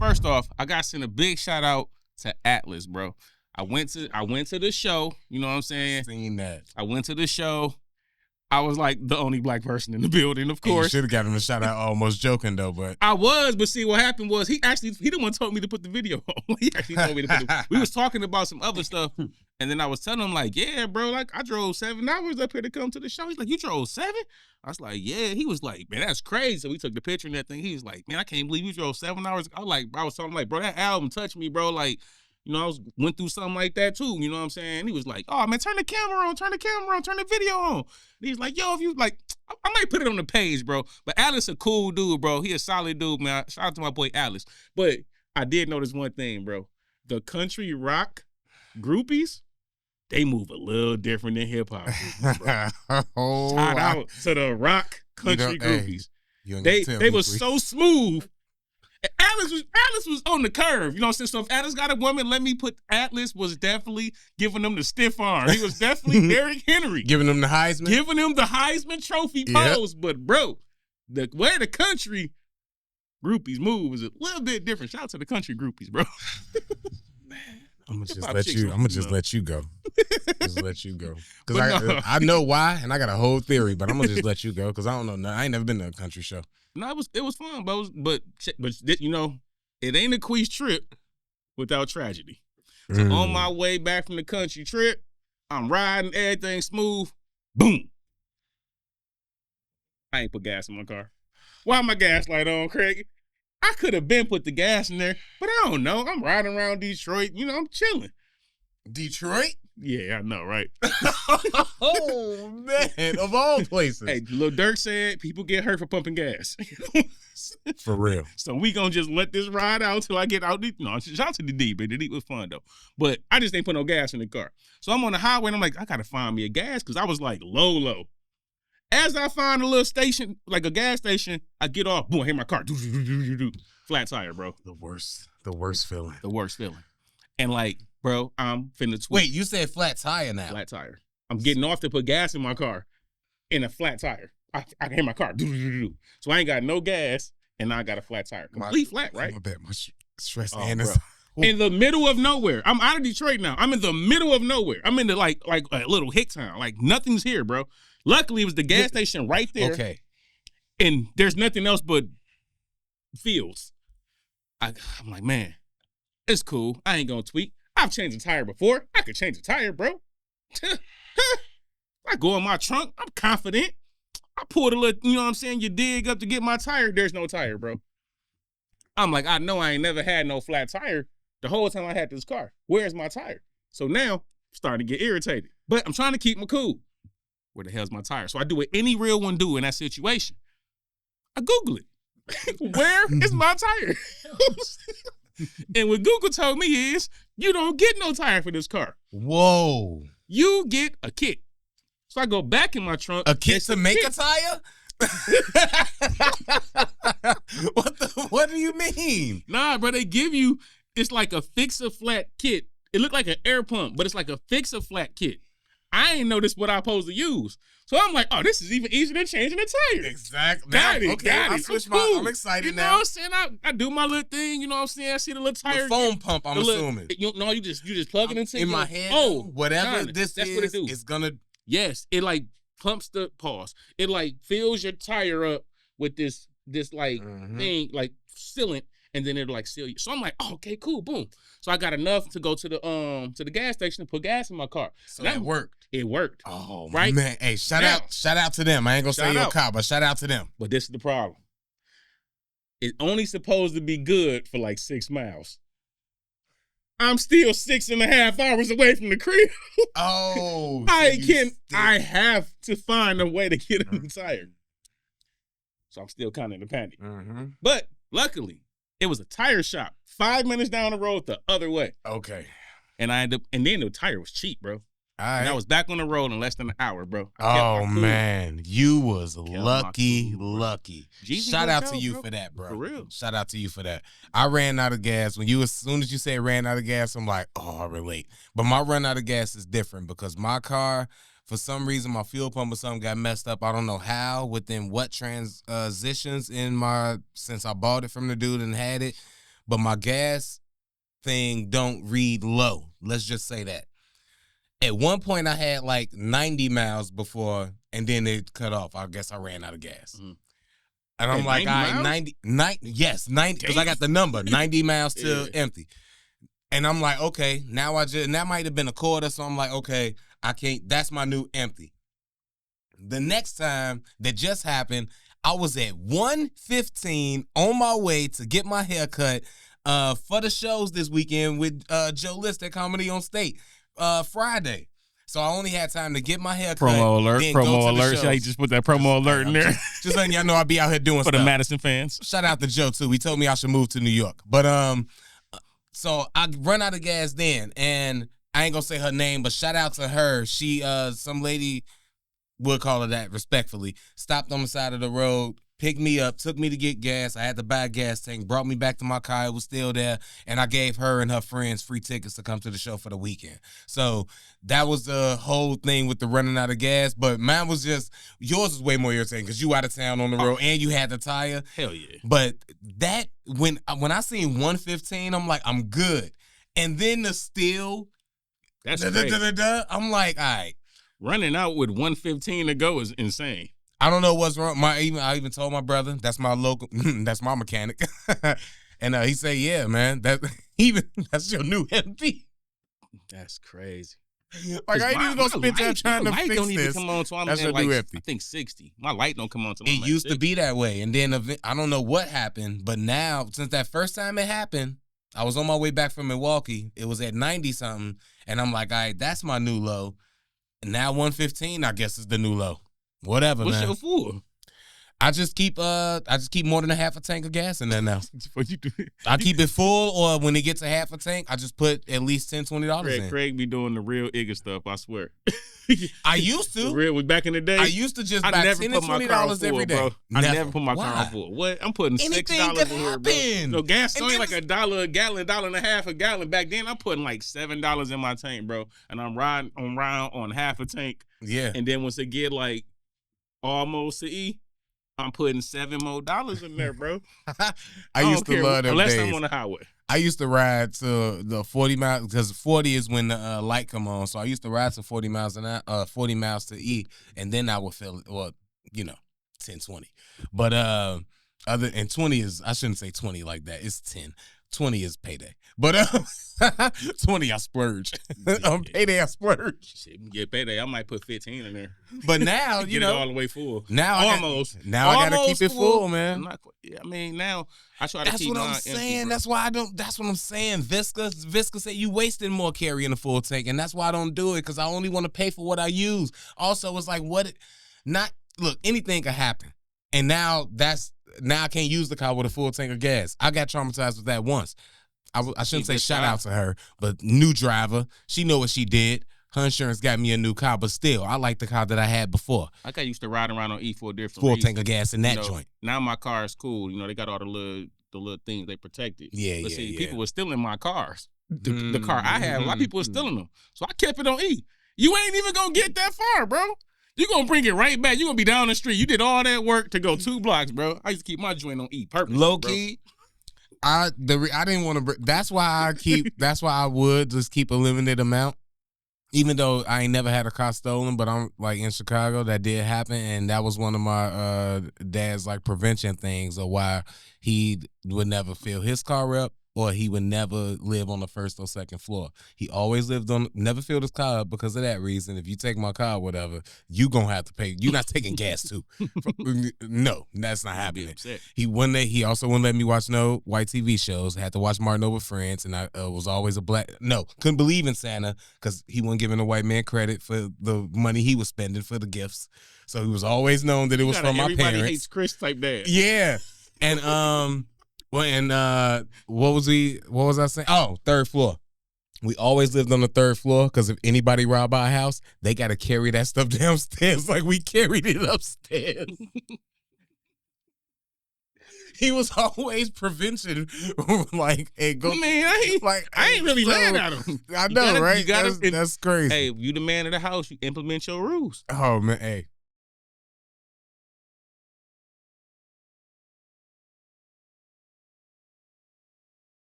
first off, I got to send a big shout out to Atlus, bro. I went to the show. You know what I'm saying? Seen that. I went to the show. I was like the only black person in the building, of course. You should have got him a shout out. Almost joking though, but I was. But see, what happened was he the one told me to put the video on. He actually told me to put we was talking about some other stuff, and then I was telling him like, yeah, bro, like I drove 7 hours up here to come to the show. He's like, you drove 7? I was like, yeah. He was like, man, that's crazy. So we took the picture and that thing. He was like, man, I can't believe you drove 7 hours. I was telling him like, bro, that album touched me, bro. Like, you know, went through something like that too. You know what I'm saying? He was like, oh man, turn the camera on, turn the video on. And he's like, yo, if you like, I might put it on the page, bro. But Atlus a cool dude, bro. He a solid dude, man. Shout out to my boy Atlus. But I did notice one thing, bro. The country rock groupies, they move a little different than hip hop groupies, bro. Shout out to the rock country groupies. They were so smooth. Atlus was on the curve, you know what I'm saying? So if Atlus got a woman, Atlus was definitely giving them the stiff arm. He was definitely Derrick Henry. Giving them the Heisman? Giving him the Heisman Trophy pose. But bro, where the country groupies move is a little bit different. Shout out to the country groupies, bro. Man. I'm gonna just let you go. Just let you go. Because I know why, and I got a whole theory, but I'm gonna just let you go because I don't know. I ain't never been to a country show. No, it was fun, but you know, it ain't a Quis trip without tragedy. So on my way back from the country trip, I'm riding, everything smooth. Boom. I ain't put gas in my car. Why my gas light on, Craig? I could have been put the gas in there, but I don't know. I'm riding around Detroit. You know, I'm chilling. Detroit? Yeah, I know, right? Oh, man. Of all places. Hey, Lil Durk said people get hurt for pumping gas. For real. So we gonna just let this ride out till I get out. No, shout out to the D, but the D was fun, though. But I just ain't put no gas in the car. So I'm on the highway, and I'm like, I got to find me a gas, because I was like low. As I find a little station, like a gas station, I get off. Boom, I hit my car. Flat tire, bro. The worst feeling. The worst feeling. And like, bro, I'm finna tweet. Wait, you said flat tire now? Flat tire. I'm getting off to put gas in my car in a flat tire. I can hit my car. So I ain't got no gas, and now I got a flat tire. Complete flat, right? I bet my stress and in the middle of nowhere. I'm out of Detroit now. I'm in the middle of nowhere. I'm in the like a little hick town. Like nothing's here, bro. Luckily, it was the gas station right there. Okay. And there's nothing else but fields. I'm like, man, it's cool. I ain't gonna tweak. I've changed a tire before. I could change a tire, bro. I go in my trunk. I'm confident. I pulled a little, you know what I'm saying? You dig up to get my tire. There's no tire, bro. I'm like, I know I ain't never had no flat tire the whole time I had this car. Where's my tire? So now I'm starting to get irritated. But I'm trying to keep my cool. Where the hell's my tire? So I do what any real one do in that situation. I Google it. Where is my tire? And what Google told me is, you don't get no tire for this car. Whoa. You get a kit. So I go back in my trunk. A kit to make a tire? What do you mean? Nah, bro, they give you, it's like a fix-a-flat kit. It looked like an air pump, but it's like a fix-a-flat kit. I ain't know this what I supposed to use. So I'm like, oh, this is even easier than changing a tire. Exactly. Got it. I'm excited you now. You know what I'm saying? I do my little thing, you know what I'm saying? I see the little tire. The foam pump, I'm assuming. You just plug it into my head. Oh, whatever that's what it do. It's gonna. Yes, it like pumps the pause. It like fills your tire up with this like thing, like sealant, and then it'll like seal you. So I'm like, oh, okay, cool, boom. So I got enough to go to the gas station to put gas in my car. So that worked. It worked. Oh, right? Man. Hey, shout out to them. I ain't gonna say your car, but shout out to them. But this is the problem. It's only supposed to be good for like 6 miles. I'm still 6.5 hours away from the crib. Oh. I have to find a way to get a new tire. So I'm still kind of in a panic. Mm-hmm. But luckily, it was a tire shop 5 minutes down the road the other way. Okay. And then the tire was cheap, bro. All right. And I was back on the road in less than an hour, bro. Oh, man. You was lucky. Shout out to you bro. For that, bro. For real. Shout out to you for that. I ran out of gas. As soon as you said ran out of gas, I'm like, oh, I relate. But my run out of gas is different because my car, for some reason, my fuel pump or something got messed up. I don't know how, within what transitions since I bought it from the dude and had it. but my gas thing don't read low. Let's just say that. At one point, I had like 90 miles before, and then it cut off. I guess I ran out of gas. Mm-hmm. And I'm like, 90, yes, 90, because I got the number, 90 miles till empty. And I'm like, okay, and that might have been a quarter, so I'm like, okay, I can't, that's my new empty. The next time that just happened, I was at 1:15 on my way to get my hair cut for the shows this weekend with Joe List at Comedy on State Friday. So I only had time to get my hair cut. Promo alert. Yeah, you just put that promo alert in there. Just letting y'all know I'll be out here doing for stuff. the Madison fans. Shout out to Joe too. He told me I should move to New York. But so I run out of gas then, and I ain't gonna say her name, but shout out to her. She some lady, we'll call her that respectfully, stopped on the side of the road, picked me up, took me to get gas. I had to buy a gas tank, brought me back to my car. It was still there. And I gave her and her friends free tickets to come to the show for the weekend. So that was the whole thing with the running out of gas. But mine was just, yours was way more irritating because you out of town on the road and you had the tire. Hell yeah. But that, when I seen 1:15, I'm like, I'm good. And then the still, that's crazy. I'm like, all right. Running out with 1:15 to go is insane. I don't know what's wrong. I even told my brother, that's my local, that's my mechanic. And he said, yeah, man, that's your new MP. That's crazy. Like, I ain't even gonna spend time trying to fix don't this. Even come on, so I'm that's your like, new MP. I think 60. My light don't come on till it used to be that way. And then I don't know what happened, but now, since that first time it happened, I was on my way back from Milwaukee. It was at 90-something. And I'm like, all right, that's my new low. And now 1:15, I guess, is the new low. Whatever, What's man. your full? I just keep more than a half a tank of gas in there now. What you do? I keep it full, or when it gets a half a tank, I just put at least $10, $20 in. Craig be doing the real Igga stuff, I swear. I used to. Real back in the day. I used to just buy $10 and $20 every day. Bro. I never put my car on full. What? I'm putting $6 in here, bro. No, gas only like $1 a gallon, $1.50 a gallon. Back then, I'm putting like $7 in my tank, bro. And I'm riding around on half a tank. Yeah. And then once it get like almost to E, I'm putting $7 more in there, bro. I used to love them unless days. I'm on the highway. I used to ride to the 40 miles, because 40 is when the light come on. So I used to ride to 40 miles to E, and then I would feel it, well, 10, 20. But and 20 is, I shouldn't say 20 like that. It's 10. 20 is payday. But 20, I splurge. On payday, I splurge. Shit, get payday. I might put 15 in there. But now, get it all the way full. Now almost. I gotta keep it full, man. I mean, now I try to keep mine. That's what I'm saying. That's why I don't. That's what I'm saying. Visca said you wasting more carrying a full tank, and that's why I don't do it, because I only want to pay for what I use. Also, it's like look, anything could happen, and now I can't use the car with a full tank of gas. I got traumatized with that once. I shouldn't say shout out to her, but new driver. She know what she did. Her insurance got me a new car, but still, I like the car that I had before. Like I used to ride around on E for a different full reason. tank of gas in that joint. Now my car is cool. They got all the little things they protected. Yeah, but yeah, see, yeah. people were stealing my cars. The car I had, a lot of people were stealing them. So I kept it on E. You ain't even gonna get that far, bro. You gonna bring it right back. You gonna be down the street. You did all that work to go 2 blocks, bro. I used to keep my joint on E. Purpose. Low key. I didn't want to. That's why I would just keep a limited amount, even though I ain't never had a car stolen. But I'm like in Chicago, that did happen, and that was one of my dad's like prevention things of why he would never fill his car up, or he would never live on the first or second floor. He always never filled his car up because of that reason. If you take my car or whatever, you gonna have to pay. You're not taking gas too. No, that's not happening. He also wouldn't let me watch no white TV shows. I had to watch Martin Over Friends, and I was always couldn't believe in Santa because he wasn't giving a white man credit for the money he was spending for the gifts. So he was always known that it was from my parents. Everybody hates Chris type dad. Yeah. And well, and what was I saying? Oh, 3rd floor. We always lived on the 3rd floor because if anybody robbed our house, they got to carry that stuff downstairs like we carried it upstairs. He was always prevention, like, hey, go. I mean, I ain't really mad at him. I know, right? That's crazy. Hey, you the man of the house. You implement your rules. Oh man, hey,